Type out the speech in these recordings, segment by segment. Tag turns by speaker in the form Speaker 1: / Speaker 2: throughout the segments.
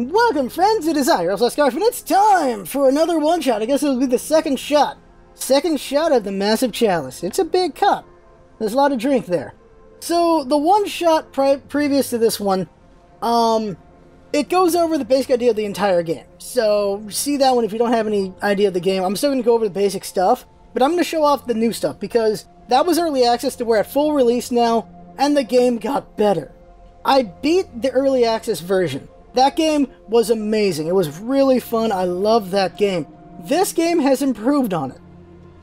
Speaker 1: Welcome, friends, it is I, LostScarf, and it's time for another one-shot. I guess it'll be the second shot. Second shot of the Massive Chalice. It's a big cup. There's a lot of drink there. So, the one-shot previous to this one, it goes over the basic idea of the entire game. So, see that one if you don't have any idea of the game. I'm still going to go over the basic stuff, but I'm going to show off the new stuff, because that was early access to we're at full release now, and the game got better. I beat the early access version. That game was amazing. It was really fun. I loved that game. This game has improved on it.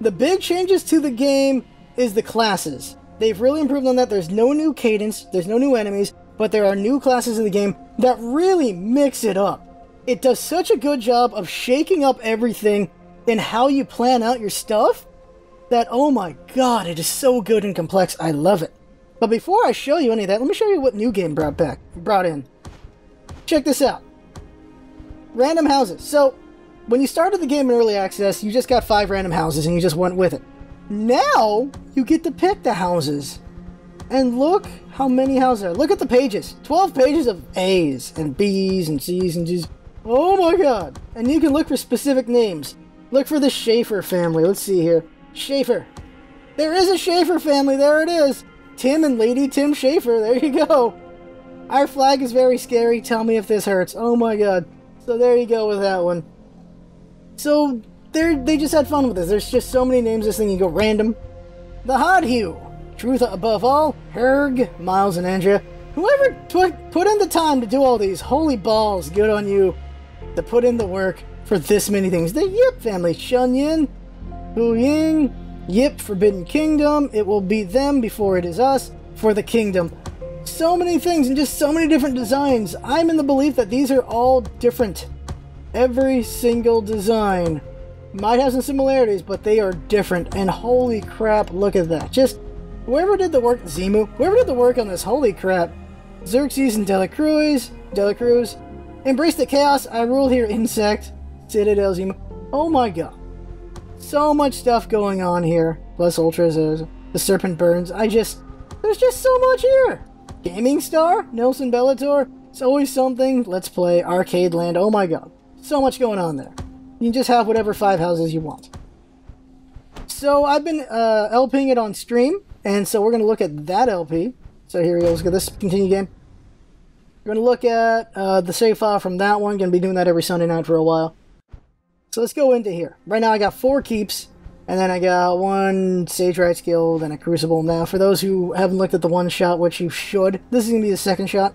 Speaker 1: The big changes to the game is the classes. They've really improved on that. There's no new cadence, there's no new enemies, but there are new classes in the game that really mix it up. It does such a good job of shaking up everything in how you plan out your stuff that, oh my god, it is so good and complex. I love it. But before I show you any of that, let me show you what new game brought in. Check this out. Random houses. So, when you started the game in early access, you just got 5 random houses and you just went with it. Now, you get to pick the houses. And look how many houses there are. Look at the pages. 12 pages of A's and B's and C's and G's. Oh my god. And you can look for specific names. Look for the Schaefer family. Let's see here. Schaefer. There is a Schaefer family. There it is. Tim and Lady Tim Schaefer. There you go. Our flag is very scary. Tell me if this hurts. Oh my god. So there you go with that one. So they just had fun with this. There's just so many names this thing. You go random. The Hot Hue. Truth above all. Herg, Miles, and Andrea. Whoever put in the time to do all these. Holy balls. Good on you. To put in the work for this many things. The Yip family. Shun Yin. Hu Ying. Yip, Forbidden Kingdom. It will be them before it is us. For the kingdom. So many things and just so many different designs. I'm in the belief that these are all different. Every single design might have some similarities, but they are different. And holy crap, look at that. Just whoever did the work, Zimu, whoever did the work on this, holy crap. Xerxes and Delacruz. Embrace the chaos. I rule here, Insect. Citadel, Zimu. Oh my god. So much stuff going on here. Plus Ultras, the Serpent Burns. There's just so much here. Gaming Star, Nelson Bellator, it's always something. Let's Play, Arcade Land, oh my god. So much going on there. You can just have whatever 5 houses you want. So I've been LPing it on stream, and so we're going to look at that LP. So here we go, let's get this continue game. We're going to look at the save file from that one. Going to be doing that every Sunday night for a while. So let's go into here. Right now I got 4 keeps. And then I got 1 Sage Rights Guild and a Crucible. Now, for those who haven't looked at the one shot, which you should, this is going to be the second shot.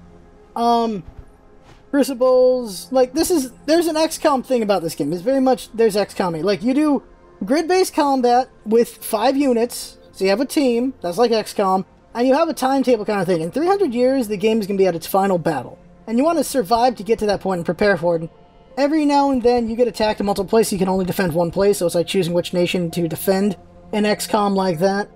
Speaker 1: Crucibles, like, there's an XCOM thing about this game. It's very much, there's XCOM-y. Like, you do grid-based combat with 5 units, so you have a team, that's like XCOM, and you have a timetable kind of thing. In 300 years, the game is going to be at its final battle. And you want to survive to get to that point and prepare for it. Every now and then, you get attacked in multiple places. You can only defend one place, so it's like choosing which nation to defend in XCOM like that.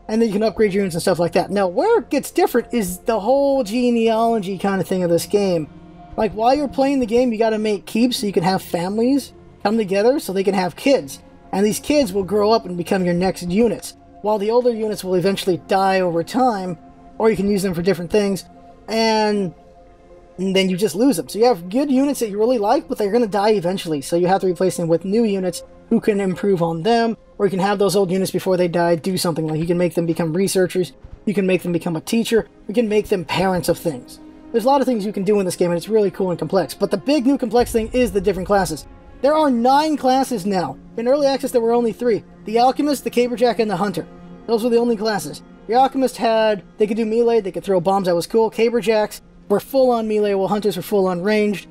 Speaker 1: And then you can upgrade your units and stuff like that. Now, where it gets different is the whole genealogy kind of thing of this game. Like, while you're playing the game, you gotta make keeps so you can have families come together so they can have kids. And these kids will grow up and become your next units. While the older units will eventually die over time, or you can use them for different things. And then you just lose them. So you have good units that you really like, but they're going to die eventually. So you have to replace them with new units who can improve on them, or you can have those old units before they die do something. Like you can make them become researchers, you can make them become a teacher, you can make them parents of things. There's a lot of things you can do in this game, and it's really cool and complex. But the big new complex thing is the different classes. There are 9 classes now. In early access, there were only 3. The Alchemist, the Caberjack, and the Hunter. Those were the only classes. The Alchemist they could do melee, they could throw bombs, that was cool. Caberjacks were full-on melee, while Hunters were full-on ranged,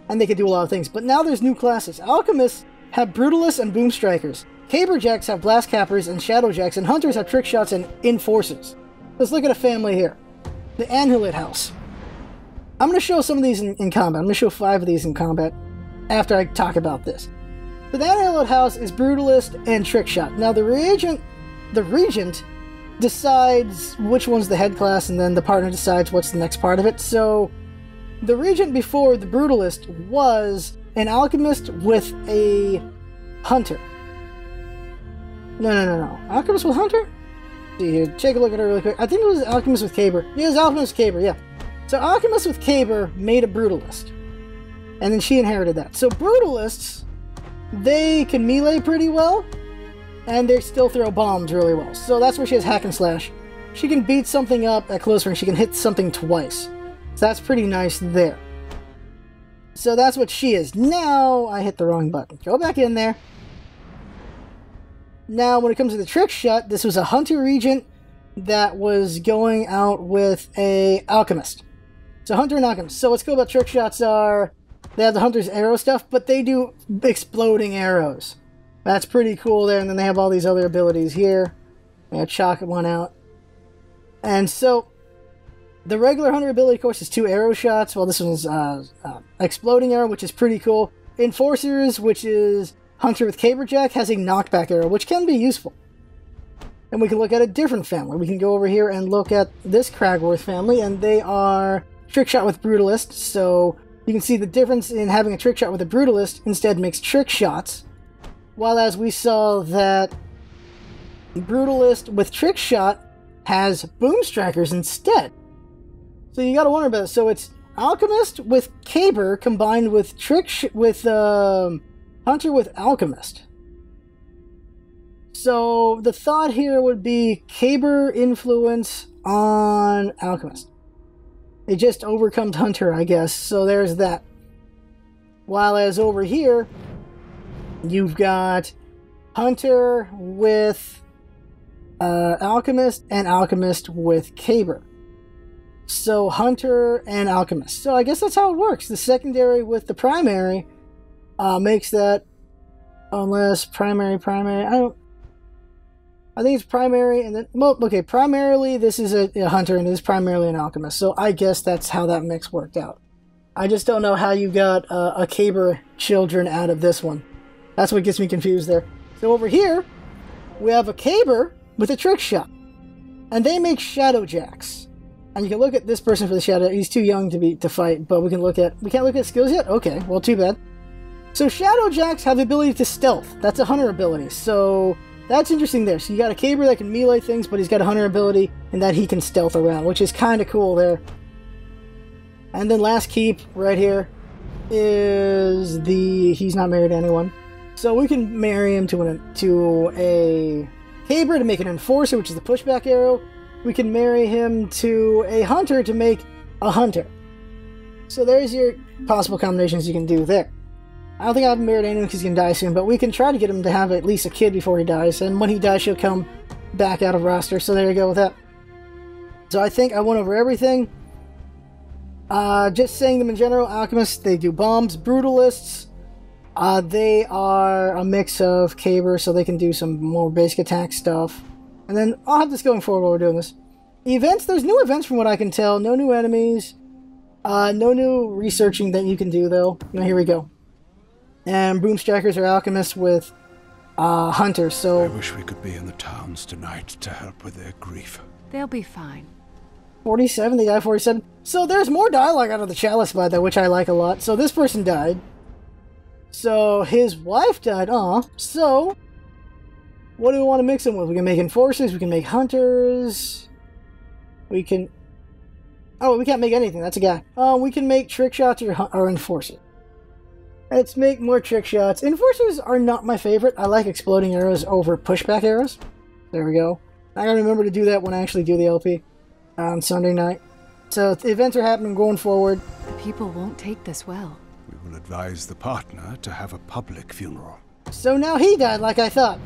Speaker 1: and they could do a lot of things. But now there's new classes. Alchemists have Brutalists and Boom Strikers. Caberjacks have Blast Cappers and Shadowjacks, and Hunters have Trick Shots and Enforcers. Let's look at a family here. The Anhilit House. I'm going to show some of these in combat. I'm going to show 5 of these in combat after I talk about this. The Anhilit House is Brutalist and Trick Shot. Now the Regent decides which one's the head class, and then the partner decides what's the next part of it. So the Regent before the Brutalist was an Alchemist with a Hunter. No. Alchemist with Hunter? Let's see here, take a look at it really quick. I think it was Alchemist with Caber. Yeah, it was Alchemist with Caber, yeah. So Alchemist with Caber made a Brutalist. And then she inherited that. So Brutalists, they can melee pretty well, and they still throw bombs really well. So that's where she has Hack and Slash. She can beat something up at close range. She can hit something twice. So that's pretty nice there. So that's what she is. Now, I hit the wrong button. Go back in there. Now, when it comes to the trick shot, this was a Hunter Regent that was going out with a Alchemist. So Hunter and Alchemist. So what's cool about trick shots are they have the Hunter's arrow stuff, but they do exploding arrows. That's pretty cool there. And then they have all these other abilities here. They have chalk one out. And so the regular Hunter ability, of course, is 2 arrow shots. Well, this one's exploding arrow, which is pretty cool. Enforcers, which is Hunter with Caberjack, has a knockback arrow, which can be useful. And we can look at a different family. We can go over here and look at this Cragworth family, and they are trick shot with Brutalist. So you can see the difference in having a trick shot with a Brutalist instead makes trick shots. While as we saw that the Brutalist with trick shot has boom strikers instead. So you gotta wonder about it. So it's Alchemist with Caber combined with Hunter with Alchemist. So the thought here would be Caber influence on Alchemist. It just overcomes Hunter, I guess. So there's that. While as over here, you've got Hunter with Alchemist and Alchemist with Caber. So Hunter and Alchemist. So I guess that's how it works. The secondary with the primary makes that, unless primary. I think it's primary, and then, well, okay, primarily this is a Hunter and it is primarily an Alchemist. So I guess that's how that mix worked out. I just don't know how you got a Caber children out of this one. That's what gets me confused there. So over here, we have a Caber with a trick shot, and they make Shadow Jacks. And you can look at this person for the Shadow. He's too young to fight, but we can't look at skills yet? Okay, well, too bad. So Shadow Jacks have the ability to stealth. That's a Hunter ability, so that's interesting there. So you got a Caber that can melee things, but he's got a Hunter ability, and that he can stealth around, which is kind of cool there. And then last keep right here is he's not married to anyone. So we can marry him to a Caber to make an Enforcer, which is the pushback arrow. We can marry him to a Hunter to make a Hunter. So there's your possible combinations you can do there. I don't think I haven't married anyone because he's going to die soon, but we can try to get him to have at least a kid before he dies, and when he dies, she'll come back out of roster, so there you go with that. So I think I went over everything. Just saying them in general, Alchemists, they do bombs. Brutalists, they are a mix of Caber, so they can do some more basic attack stuff. And then I'll have this going forward while we're doing this. Events, there's new events from what I can tell. No new enemies. No new researching that you can do, though. Now, here we go. And Boomstrikers are Alchemists with Hunters, so...
Speaker 2: I wish we could be in the towns tonight to help with their grief.
Speaker 3: They'll be fine.
Speaker 1: 47, the guy 47. So there's more dialogue out of the Chalice by that, which I like a lot. So this person died. So his wife died. Aw. So... what do we want to mix them with? We can make Enforcers, we can make Hunters, we can... oh, we can't make anything, that's a guy. We can make Trick Shots or Enforcer. Let's make more Trick Shots. Enforcers are not my favorite. I like exploding arrows over pushback arrows. There we go. I gotta remember to do that when I actually do the LP on Sunday night. So the events are happening going forward.
Speaker 3: The people won't take this well.
Speaker 2: We will advise the partner to have a public funeral.
Speaker 1: So now he died like I thought.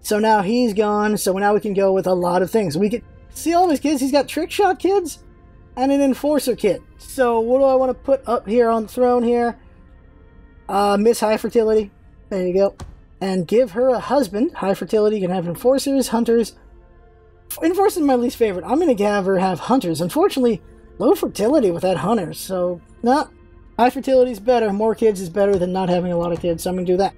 Speaker 1: So now he's gone, so now we can go with a lot of things. We can see all of his kids. He's got Trick Shot kids and an Enforcer kid. So what do I want to put up here on the throne here? Miss High Fertility. There you go. And give her a husband. High Fertility. You can have Enforcers, Hunters. Enforcers is my least favorite. I'm going to have her have Hunters. Unfortunately, low fertility without Hunters. So, no. High Fertility is better. More kids is better than not having a lot of kids. So I'm going to do that.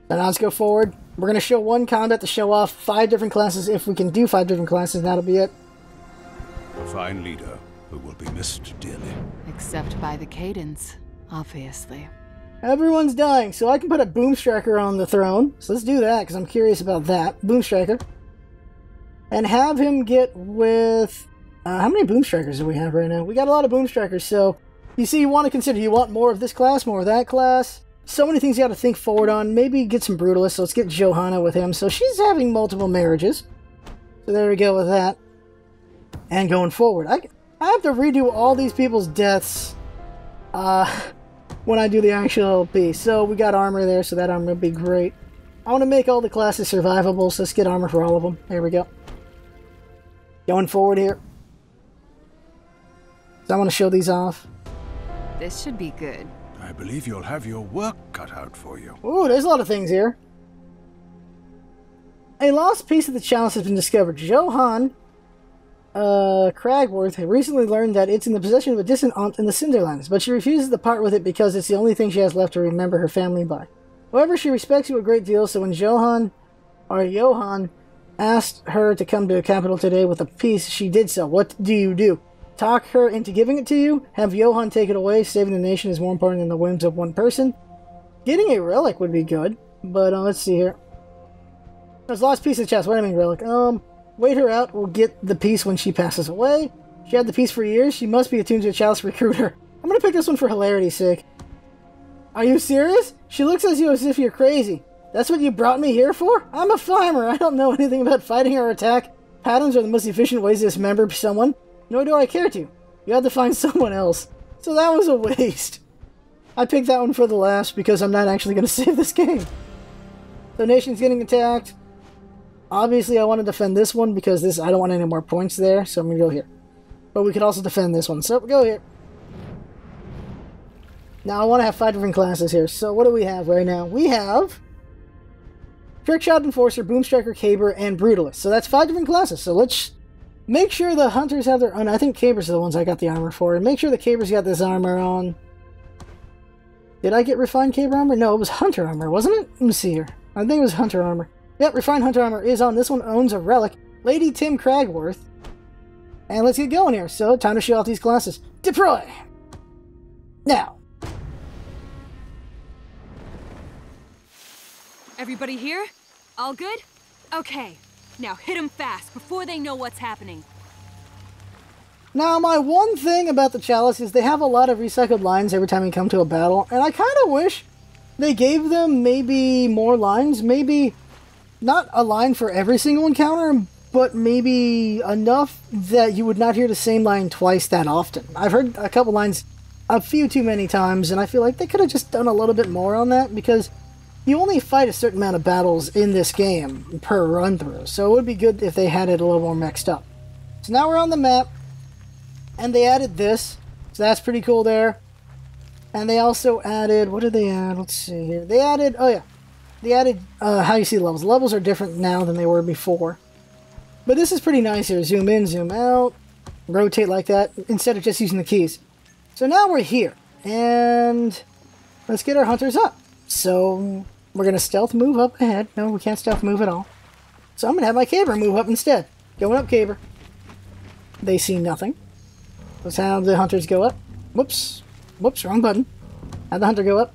Speaker 1: So now let's go forward. We're going to show one combat to show off 5 different classes. If we can do 5 different classes, that'll be it.
Speaker 2: A fine leader who will be missed dearly.
Speaker 3: Except by the cadence, obviously.
Speaker 1: Everyone's dying, so I can put a Boomstriker on the throne. So let's do that, because I'm curious about that. Boomstriker. And have him get with... how many Boomstrikers do we have right now? We got a lot of Boomstrikers, so You see, you want to consider, you want more of this class, more of that class. So many things you got to think forward on. Maybe get some Brutalists, so let's get Johanna with him. So she's having multiple marriages. So there we go with that. And going forward, I have to redo all these people's deaths when I do the actual piece. So we got armor there, so that armor would be great. I want to make all the classes survivable, so let's get armor for all of them. There we go. Going forward here. So I want to show these off.
Speaker 3: This should be good.
Speaker 2: I believe you'll have your work cut out for you.
Speaker 1: Ooh, there's a lot of things here. A lost piece of the chalice has been discovered. Johann Cragworth recently learned that it's in the possession of a distant aunt in the Cinderlands, but she refuses to part with it because it's the only thing she has left to remember her family by. However, she respects you a great deal, so when Johann asked her to come to the capital today with a piece, she did so. What do you do? Talk her into giving it to you? Have Johann take it away? Saving the nation is more important than the whims of one person. Getting a relic would be good, but let's see here. There's lost piece of the chest. What do I mean relic? Wait her out. We'll get the piece when she passes away. She had the piece for years. She must be attuned to a chalice recruiter. I'm gonna pick this one for hilarity's sake. Are you serious? She looks at you as if you're crazy. That's what you brought me here for? I'm a farmer. I don't know anything about fighting or attack patterns or the most efficient ways to dismember someone. Nor do I care to. You have to find someone else. So that was a waste. I picked that one for the last because I'm not actually going to save this game. The nation's getting attacked. Obviously, I want to defend this one because I don't want any more points there, so I'm going to go here. But we could also defend this one, so we'll go here. Now, I want to have 5 different classes here. So what do we have right now? We have Trickshot, Enforcer, Boomstriker, Caber, and Brutalist. So that's 5 different classes. So let's make sure the Hunters have their... I think Cabers are the ones I got the armor for. And make sure the Cabers got this armor on. Did I get Refined Caber armor? No, it was Hunter armor, wasn't it? Let me see here. I think it was Hunter armor. Yep, Refined Hunter armor is on. This one owns a relic. Lady Tim Cragworth. And let's get going here. So, time to show off these classes. Deploy! Now.
Speaker 4: Everybody here? All good? Okay. Now hit them fast before they know what's happening.
Speaker 1: Now, my one thing about the Chalice is they have a lot of recycled lines every time you come to a battle, and I kind of wish they gave them maybe more lines. Maybe not a line for every single encounter, but maybe enough that you would not hear the same line twice that often. I've heard a couple lines a few too many times, and I feel like they could have just done a little bit more on that, because you only fight a certain amount of battles in this game per run-through, so it would be good if they had it a little more mixed up. So now we're on the map, and they added this, so that's pretty cool there. And they also added, what did they add? Let's see here. They added, oh yeah, they added how you see levels. Levels are different now than they were before. But this is pretty nice here. Zoom in, zoom out, rotate like that, instead of just using the keys. So now we're here, and let's get our hunters up. So we're going to stealth move up ahead. No, we can't stealth move at all. So I'm going to have my Caber move up instead. Going up Caber. They see nothing. Let's have the hunters go up. Whoops. Whoops, wrong button. Have the hunter go up.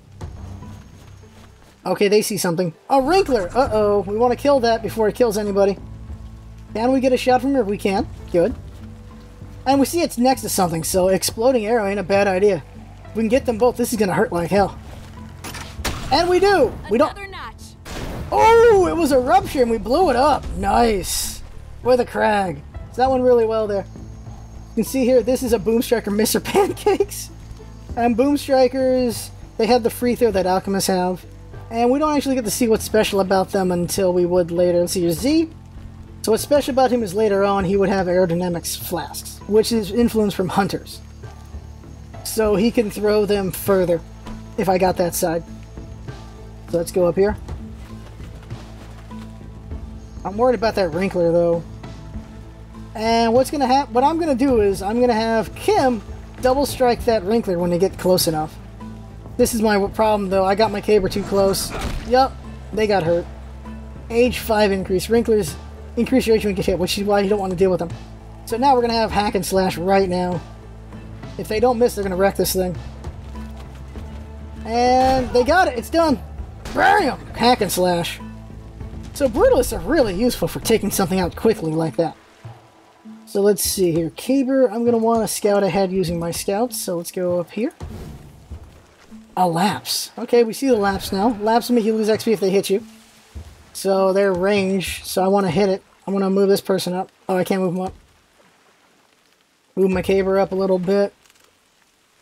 Speaker 1: Okay, they see something. A Wrinkler! Uh-oh. We want to kill that before it kills anybody. Can we get a shot from her? We can. Good. And we see it's next to something, so exploding arrow ain't a bad idea. If we can get them both, this is going to hurt like hell. And we do! We don't...
Speaker 4: Another notch.
Speaker 1: Oh! It was a rupture and we blew it up! Nice! With a crag. So that went really well there. You can see here, this is a Boomstriker Mr. Pancakes. And Boomstrikers, they have the free throw that alchemists have. And we don't actually get to see what's special about them until we would later. Let's see your Z. So what's special about him is later on he would have aerodynamics flasks, which is influence from hunters. So he can throw them further, if I got that side. So let's go up here. I'm worried about that Wrinkler though. And what's gonna happen? What I'm gonna do is I'm gonna have Kim double strike that Wrinkler when they get close enough. This is my problem though. I got my Caber too close. Yup, they got hurt. Age 5 increase. Wrinklers increase your age when you get hit, which is why you don't want to deal with them. So now we're gonna have hack and slash right now. If they don't miss, they're gonna wreck this thing. And they got it. It's done. Bam! Hack and slash. So Brutalists are really useful for taking something out quickly like that. So let's see here. Kaiba, I'm going to want to scout ahead using my scouts. So let's go up here. A lapse. Okay, we see the lapse now. Lapse will make you lose XP if they hit you. So they're range. So I want to hit it. I want to move this person up. Oh, I can't move them up. Move my Kaiba up a little bit.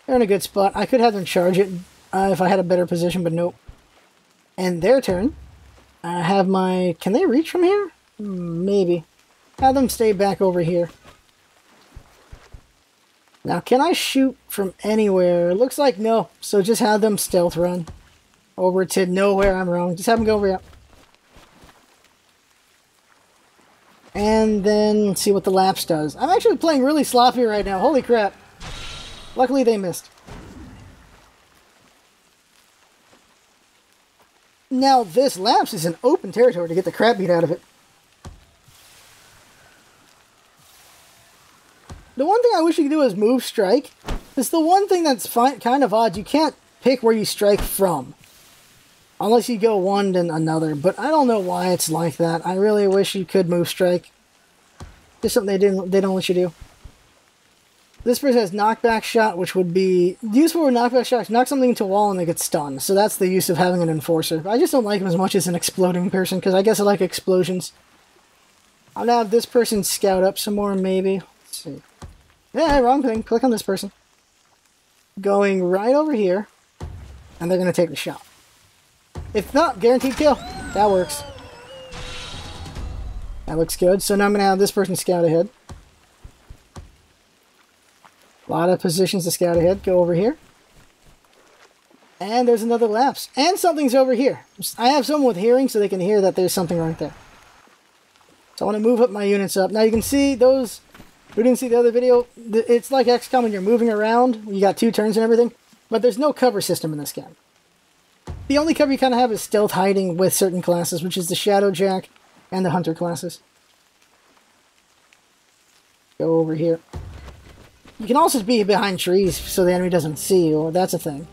Speaker 1: They're in a good spot. I could have them charge it if I had a better position, but nope. And their turn. I have my... Can they reach from here? Maybe. Have them stay back over here. Now, can I shoot from anywhere? It looks like no. So just have them stealth run over to nowhere. I'm wrong. Just have them go over here. And then let's see what the lapse does. I'm actually playing really sloppy right now. Holy crap. Luckily they missed. Now this lapse is an open territory to get the crap beat out of it. The one thing I wish you could do is move strike. It's the one thing that's kind of odd. You can't pick where you strike from. Unless you go one then another. But I don't know why it's like that. I really wish you could move strike. Just something they don't let you do. This person has knockback shot, which would be useful for knockback shots. Knock something into a wall and they get stunned. So that's the use of having an enforcer. I just don't like him as much as an exploding person, because I guess I like explosions. I'm gonna have this person scout up some more, maybe. Let's see. Yeah, wrong thing. Click on this person. Going right over here. And they're gonna take the shot. If not, guaranteed kill. That works. That looks good. So now I'm gonna have this person scout ahead. A lot of positions to scout ahead. Go over here. And there's another lapse. And something's over here. I have someone with hearing so they can hear that there's something right there. So I want to move up my units up. Now you can see those who didn't see the other video. It's like XCOM when you're moving around. You got 2 turns and everything. But there's no cover system in this game. The only cover you kind of have is stealth hiding with certain classes, which is the Shadowjack and the Hunter classes. Go over here. You can also be behind trees so the enemy doesn't see you. That's a thing.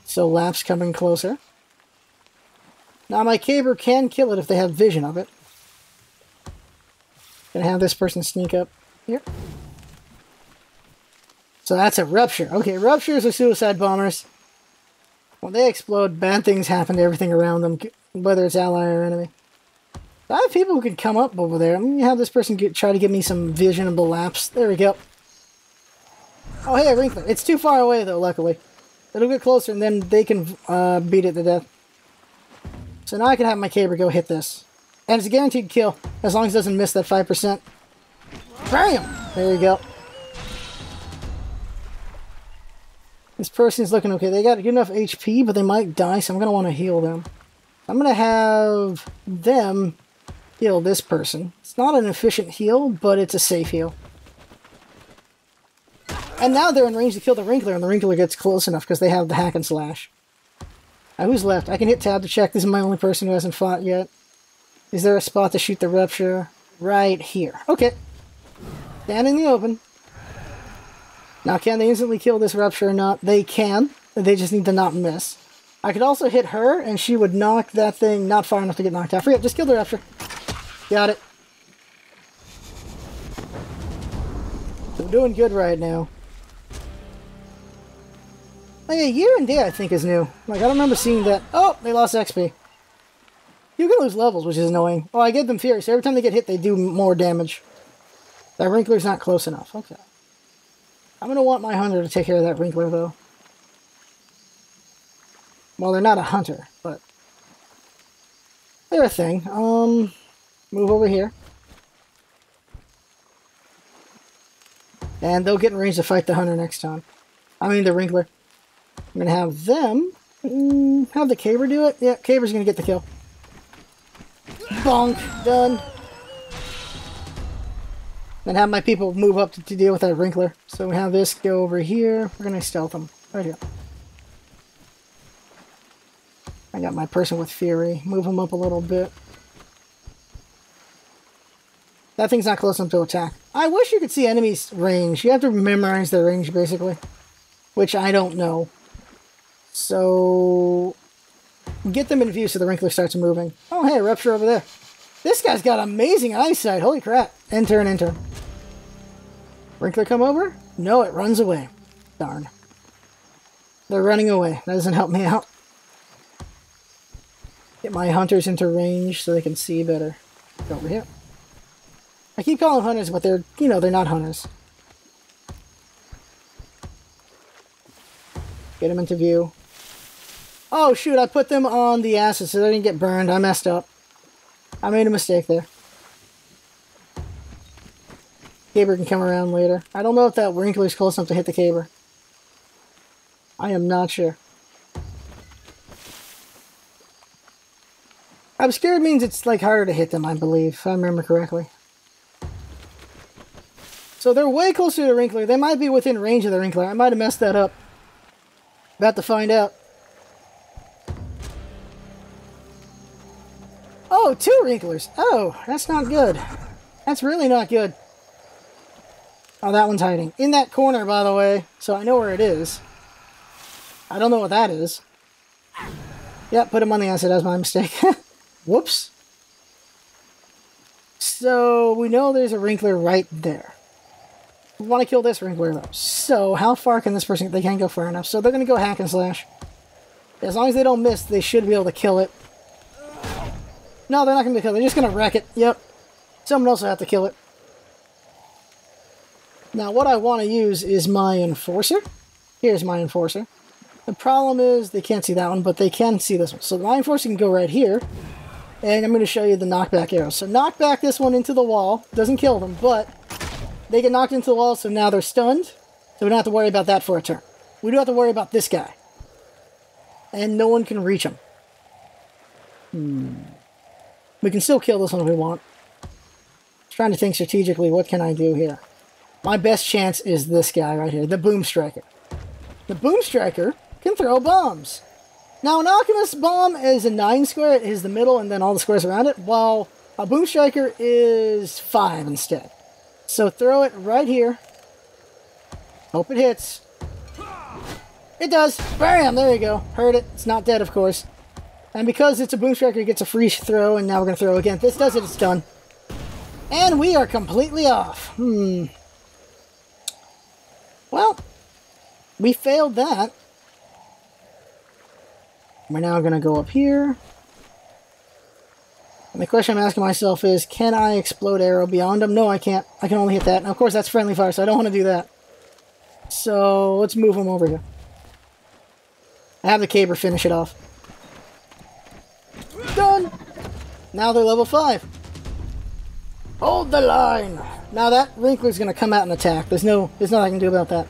Speaker 1: So lapse coming closer. Now my Kaiba can kill it if they have vision of it. Gonna have this person sneak up here. So that's a rupture. Okay, ruptures are suicide bombers. When they explode, bad things happen to everything around them, whether it's ally or enemy. I have people who can come up over there. I'm gonna have this person try to give me some visionable lapse. There we go. Oh, hey, a Wrinkler. It's too far away, though, luckily. It'll get closer, and then they can beat it to death. So now I can have my Kaiba go hit this. And it's a guaranteed kill, as long as it doesn't miss that 5%. Bam! There you go. This person's looking okay. They got good enough HP, but they might die, so I'm going to want to heal them. I'm going to have them heal this person. It's not an efficient heal, but it's a safe heal. And now they're in range to kill the Wrinkler, and the Wrinkler gets close enough because they have the hack and slash. Now, who's left? I can hit tab to check. This is my only person who hasn't fought yet. Is there a spot to shoot the rupture? Right here. Okay. Stand in the open. Now, can they instantly kill this rupture or not? They can. They just need to not miss. I could also hit her, and she would knock that thing not far enough to get knocked out. Forget, just kill the rupture. Got it. So we're doing good right now. Oh yeah, Year and Day I think is new. Like, I don't remember seeing that. Oh, they lost XP. You can lose levels, which is annoying. Oh, I get them furious. Every time they get hit, they do more damage. That Wrinkler's not close enough. Okay. I'm going to want my Hunter to take care of that Wrinkler, though. Well, they're not a Hunter, but they're a thing. Move over here. And they'll get in range to fight the Hunter next time. I mean, the Wrinkler. I'm going to have them have the Kaiba do it. Yeah, Kaiba's going to get the kill. Bonk. Done. Then have my people move up to deal with that Wrinkler. So we have this go over here. We're going to stealth them. Right here. I got my person with Fury. Move him up a little bit. That thing's not close enough to attack. I wish you could see enemies' range. You have to memorize their range, basically. Which I don't know. So get them in view so the Wrinkler starts moving. Oh, hey, a rupture over there. This guy's got amazing eyesight. Holy crap. End turn, end turn. Wrinkler come over? No, it runs away. Darn. They're running away. That doesn't help me out. Get my hunters into range so they can see better. Go over here. I keep calling them hunters, but they're, you know, they're not hunters. Get them into view. Oh, shoot, I put them on the acid so they didn't get burned. I messed up. I made a mistake there. Caber can come around later. I don't know if that Wrinkler's close enough to hit the Caber. I am not sure. Obscured means it's like harder to hit them, I believe, if I remember correctly. So they're way closer to the Wrinkler. They might be within range of the Wrinkler. I might have messed that up. About to find out. Oh, 2 Wrinklers. Oh, that's not good. That's really not good. Oh, that one's hiding. In that corner, by the way. So I know where it is. I don't know what that is. Yep, put him on the acid. That was my mistake. Whoops. So we know there's a Wrinkler right there. We want to kill this Wrinkler though. So how far can this person... They can't go far enough. So they're going to go hack and slash. As long as they don't miss, they should be able to kill it. No, they're not going to kill it. They're just going to wreck it. Yep. Someone else will have to kill it. Now, what I want to use is my Enforcer. Here's my Enforcer. The problem is they can't see that one, but they can see this one. So my Enforcer can go right here. And I'm going to show you the knockback arrow. So knock back this one into the wall. Doesn't kill them, but they get knocked into the wall, so now they're stunned. So we don't have to worry about that for a turn. We do have to worry about this guy. And no one can reach him. We can still kill this one if we want. Trying to think strategically, what can I do here? My best chance is this guy right here, the Boom Striker. The Boom Striker can throw bombs. Now, an Alchemist Bomb is a 9 square. It is the middle and then all the squares around it, while a Boom Striker is 5 instead. So throw it right here. Hope it hits. It does. Bam! There you go. Heard it. It's not dead, of course. And because it's a Boom Striker, it gets a free throw, and now we're going to throw again. If this does it, it's done. And we are completely off. Well, we failed that. We're now going to go up here. And the question I'm asking myself is, can I explode arrow beyond them? No, I can't. I can only hit that. Now, of course, that's friendly fire, so I don't want to do that. So, let's move them over here. I have the Caber finish it off. Done! Now they're level 5. Hold the line! Now that Wrinkler's going to come out and attack. There's nothing I can do about that.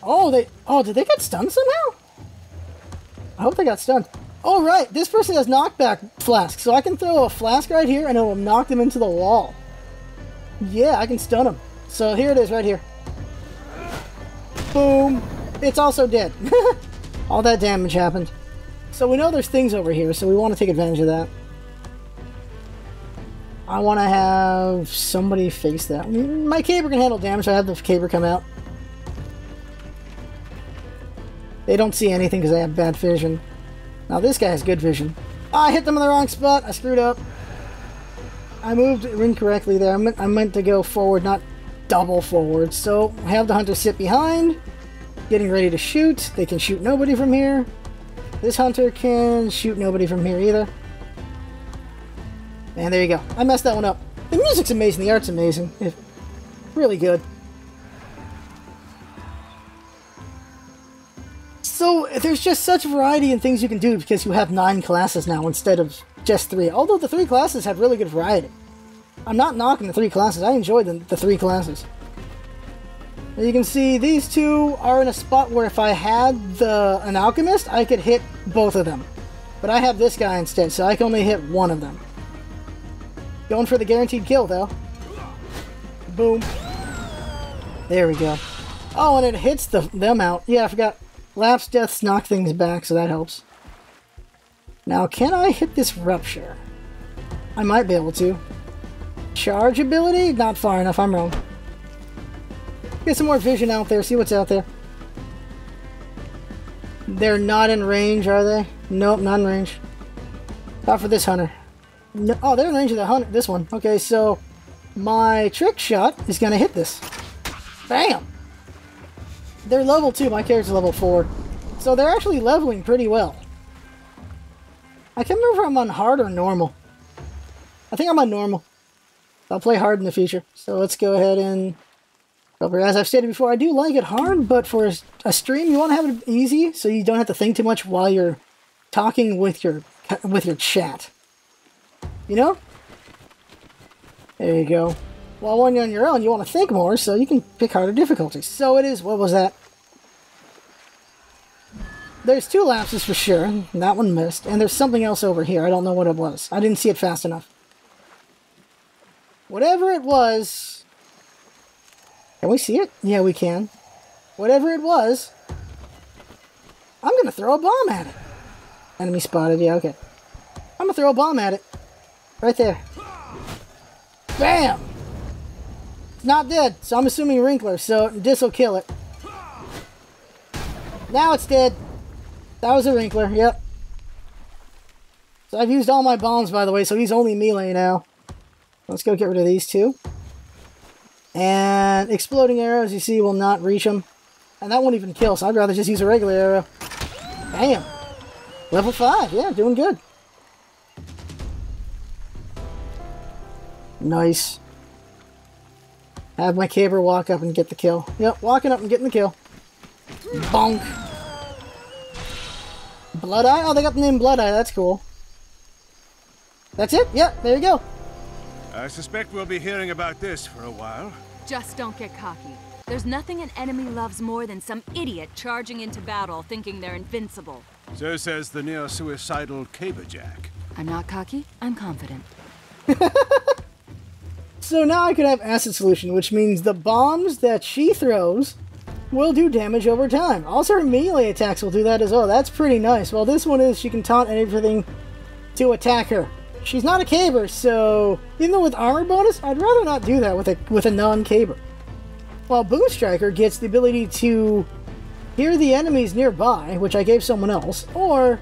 Speaker 1: Oh, did they get stunned somehow? I hope they got stunned. Oh, right. This person has knockback flask. So I can throw a flask right here and it will knock them into the wall. Yeah, I can stun them. So here it is right here. Boom. It's also dead. All that damage happened. So we know there's things over here, so we want to take advantage of that. I want to have somebody face that. My Caber can handle damage, so I have the Caber come out. They don't see anything because they have bad vision. Now this guy has good vision. Oh, I hit them in the wrong spot. I screwed up. I moved incorrectly there. I meant to go forward, not double forward. So I have the hunter sit behind, getting ready to shoot. They can shoot nobody from here. This hunter can shoot nobody from here either. And there you go. I messed that one up. The music's amazing. The art's amazing. It's really good. So there's just such variety in things you can do because you have 9 classes now instead of just 3. Although the 3 classes have really good variety. I'm not knocking the 3 classes. I enjoy the 3 classes. As you can see, these 2 are in a spot where if I had an Alchemist, I could hit both of them. But I have this guy instead, so I can only hit one of them. Going for the guaranteed kill, though. Boom. There we go. Oh, and it hits them out. Yeah, I forgot. Lapse deaths knock things back, so that helps. Now, can I hit this Rupture? I might be able to. Charge ability? Not far enough, I'm wrong. Get some more vision out there, see what's out there. They're not in range, are they? Nope, not in range. Not for this hunter. No, oh, they're in range of the 100. This one. Okay, so my trick shot is going to hit this. Bam! They're level 2. My character's level 4. So they're actually leveling pretty well. I can't remember if I'm on hard or normal. I think I'm on normal. I'll play hard in the future. So let's go ahead and... As I've stated before, I do like it hard, but for a stream, you want to have it easy so you don't have to think too much while you're talking with your chat. You know? There you go. While when you're on your own, you want to think more, so you can pick harder difficulties. So it is... What was that? There's 2 lapses for sure. That one missed. And there's something else over here. I don't know what it was. I didn't see it fast enough. Whatever it was... Can we see it? Yeah, we can. Whatever it was, I'm going to throw a bomb at it. Enemy spotted. Yeah, okay. I'm going to throw a bomb at it. Right there. Bam! It's not dead, so I'm assuming Wrinkler, so this will kill it. Now it's dead. That was a Wrinkler, yep. So I've used all my bombs, by the way, so he's only melee now. Let's go get rid of these 2. And exploding arrows, you see, will not reach him. And that won't even kill, so I'd rather just use a regular arrow. Bam! Level 5, yeah, doing good. Nice. Have my caber walk up and get the kill. Yep, walking up and getting the kill. Bonk! Blood Eye? Oh, they got the name Blood Eye, that's cool. That's it? Yep, there you go.
Speaker 2: I suspect we'll be hearing about this for a while.
Speaker 4: Just don't get cocky. There's nothing an enemy loves more than some idiot charging into battle thinking they're invincible.
Speaker 2: So says the near-suicidal Kaiba Jack.
Speaker 3: I'm not cocky, I'm confident.
Speaker 1: So now I could have Acid Solution, which means the bombs that she throws will do damage over time. Also, her melee attacks will do that as well. That's pretty nice. Well, this one is she can taunt everything to attack her. She's not a caber, so even though with armor bonus, I'd rather not do that with a non-caber. While Boom Striker gets the ability to hear the enemies nearby, which I gave someone else, or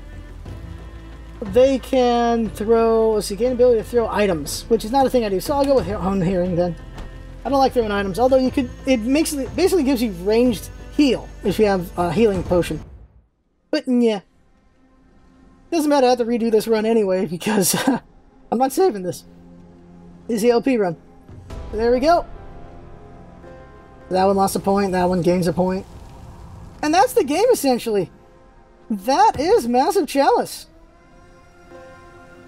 Speaker 1: they can throw, let's see, gain ability to throw items, which is not a thing I do, so I'll go with Hone Hearing then. I don't like throwing items, although you could, it basically gives you ranged heal if you have a healing potion. But yeah. Doesn't matter, I have to redo this run anyway, because I'm not saving this. This is the LP run. So there we go. That one lost a point, that one gains a point. And that's the game, essentially. That is Massive Chalice.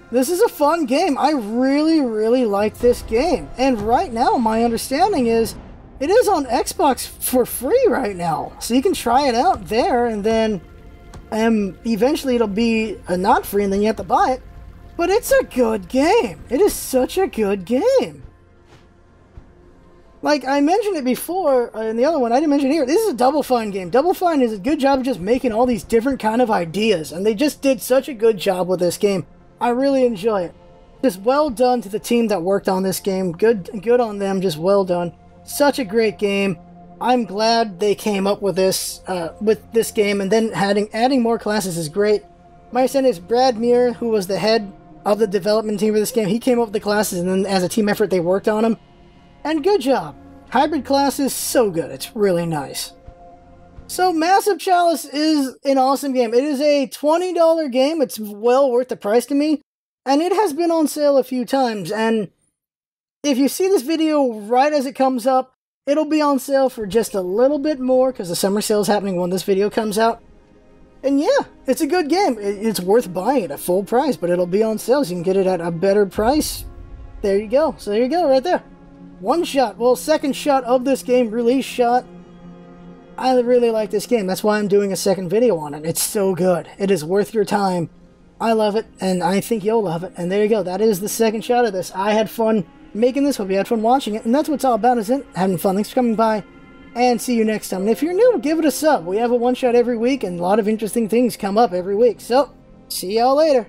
Speaker 1: This is a fun game. I really, really like this game. And right now, my understanding is, it is on Xbox for free right now. So you can try it out there, and then eventually it'll be not free, and then you have to buy it. But it's a good game. It is such a good game. Like, I mentioned it before in the other one, I didn't mention it here. This is a Double Fine game. Double Fine is a good job of just making all these different kind of ideas, and they just did such a good job with this game. I really enjoy it. Just well done to the team that worked on this game. Good on them, just well done. Such a great game. I'm glad they came up with this game, and then adding more classes is great. My understanding is Brad Muir, who was the head of the development team for this game, he came up with the classes, and then as a team effort they worked on them. And good job. Hybrid class is so good. It's really nice. So Massive Chalice is an awesome game. It is a $20 game. It's well worth the price to me. And it has been on sale a few times. And if you see this video right as it comes up, it'll be on sale for just a little bit more because the summer sale is happening when this video comes out. And yeah, it's a good game. It's worth buying it at full price, but it'll be on sale so you can get it at a better price. There you go. So there you go right there. One shot. Well, second shot of this game, release shot. I really like this game. That's why I'm doing a second video on it. It's so good. It is worth your time. I love it, and I think you'll love it. And there you go. That is the second shot of this. I had fun making this. Hope you had fun watching it. And that's what it's all about, isn't it? Having fun. Thanks for coming by. And see you next time. And if you're new, give it a sub. We have a one-shot every week, and a lot of interesting things come up every week. So, see y'all later.